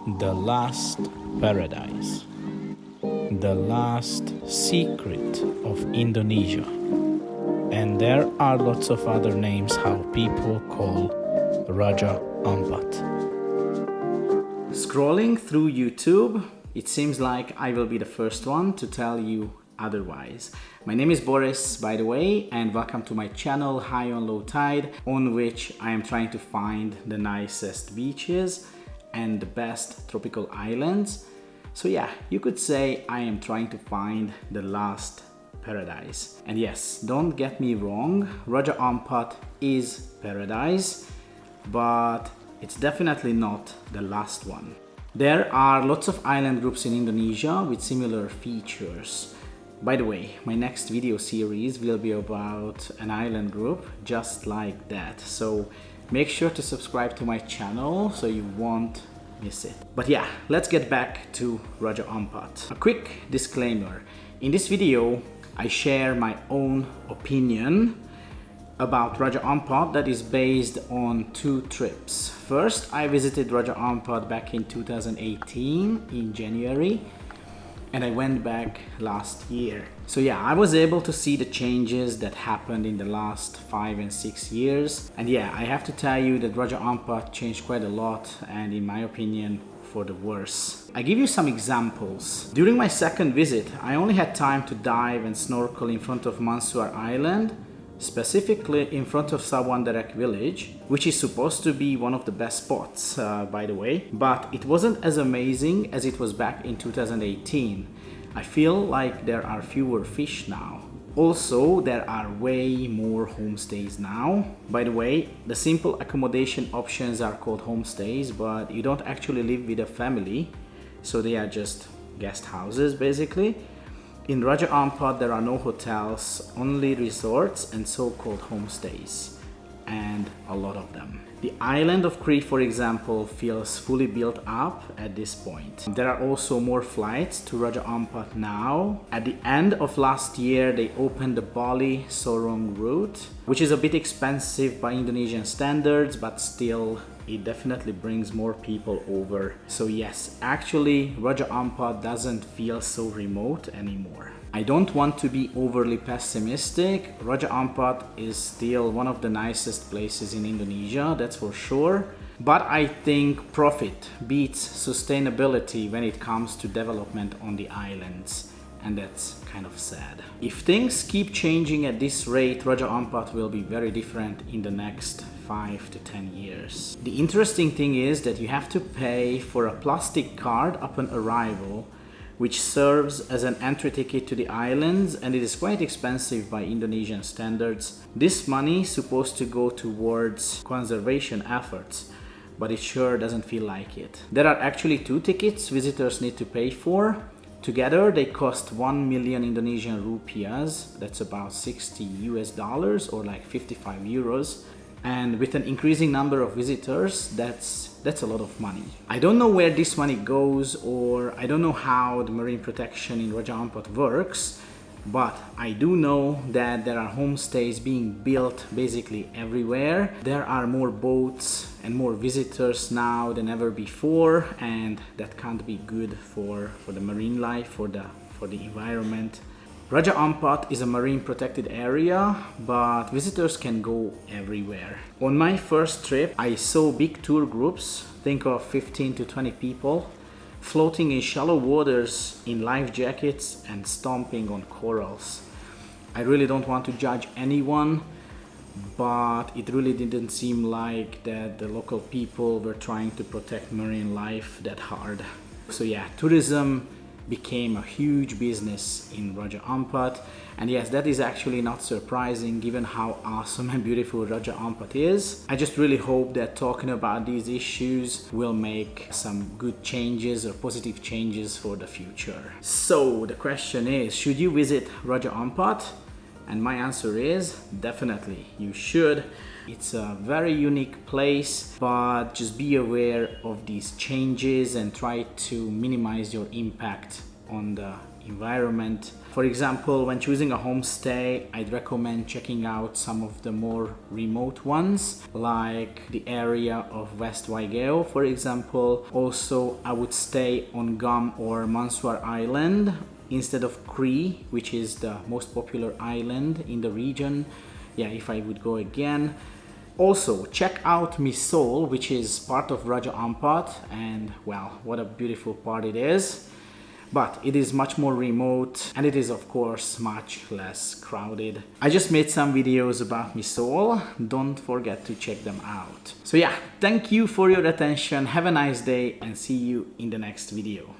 The Last Paradise, the last secret of Indonesia. And there are lots of other names how people call Raja Ampat. Scrolling through YouTube, it seems like I will be the first one to tell you otherwise. My name is Boris, by the way, and welcome to my channel High on Low Tide, on which I am trying to find the nicest beaches and the best tropical islands. So yeah, you could say I am trying to find the last paradise. And yes, don't get me wrong, Raja Ampat is paradise, but it's definitely not the last one. There are lots of island groups in Indonesia with similar features. By the way, my next video series will be about an island group just like that. So make sure to subscribe to my channel so you won't miss it. But yeah, let's get back to Raja Ampat. A quick disclaimer. In this video, I share my own opinion about Raja Ampat that is based on two trips. First, I visited Raja Ampat back in 2018 in January, and I went back last year. So yeah, I was able to see the changes that happened in the last 5 and 6 years. And yeah, I have to tell you that Raja Ampat changed quite a lot, and in my opinion, for the worse. I give you some examples. During my second visit, I only had time to dive and snorkel in front of Misool Island, specifically in front of Sawandarek village, which is supposed to be one of the best spots, by the way, but it wasn't as amazing as it was back in 2018. I feel like there are fewer fish now. Also, there are way more homestays now. By the way, the simple accommodation options are called homestays, but you don't actually live with a family, so they are just guest houses basically. In Raja Ampat, there are no hotels, only resorts and so-called homestays, and a lot of them. The island of Crete, for example, feels fully built up at this point. There are also more flights to Raja Ampat now. At the end of last year, they opened the Bali Sorong route, which is a bit expensive by Indonesian standards, but still it definitely brings more people over. So yes, actually Raja Ampat doesn't feel so remote anymore. I don't want to be overly pessimistic. Raja Ampat is still one of the nicest places in Indonesia, that's for sure. But I think profit beats sustainability when it comes to development on the islands. And that's kind of sad. If things keep changing at this rate, Raja Ampat will be very different in the next 5 to 10 years. The interesting thing is that you have to pay for a plastic card upon arrival, which serves as an entry ticket to the islands, and it is quite expensive by Indonesian standards. This money is supposed to go towards conservation efforts, but it sure doesn't feel like it. There are actually 2 tickets visitors need to pay for. Together they cost 1 million Indonesian rupiahs, that's about 60 US dollars or like 55 euros. And with an increasing number of visitors, that's a lot of money. I don't know where this money goes, or I don't know how the marine protection in Raja Ampat works, but I do know that there are homestays being built basically everywhere. There are more boats and more visitors now than ever before, and that can't be good for the marine life, for the environment. Raja Ampat is a marine protected area, but visitors can go everywhere. On my first trip, I saw big tour groups, think of 15 to 20 people, floating in shallow waters in life jackets and stomping on corals. I really don't want to judge anyone, but it really didn't seem like that the local people were trying to protect marine life that hard. So yeah, tourism became a huge business in Raja Ampat, and yes, that is actually not surprising given how awesome and beautiful Raja Ampat is. I just really hope that talking about these issues will make some good changes or positive changes for the future. So the question is, should you visit Raja Ampat? And my answer is definitely you should. It's a very unique place, but just be aware of these changes and try to minimize your impact on the environment. For example, when choosing a homestay, I'd recommend checking out some of the more remote ones, like the area of West Waigeo, for example. Also, I would stay on Guam or Mansuar Island instead of Cree, which is the most popular island in the region. Yeah, if I would go again. Also, check out Misool, which is part of Raja Ampat, and well, what a beautiful part it is. But it is much more remote, and it is of course much less crowded. I just made some videos about Misool. Don't forget to check them out. So yeah, thank you for your attention. Have a nice day and see you in the next video.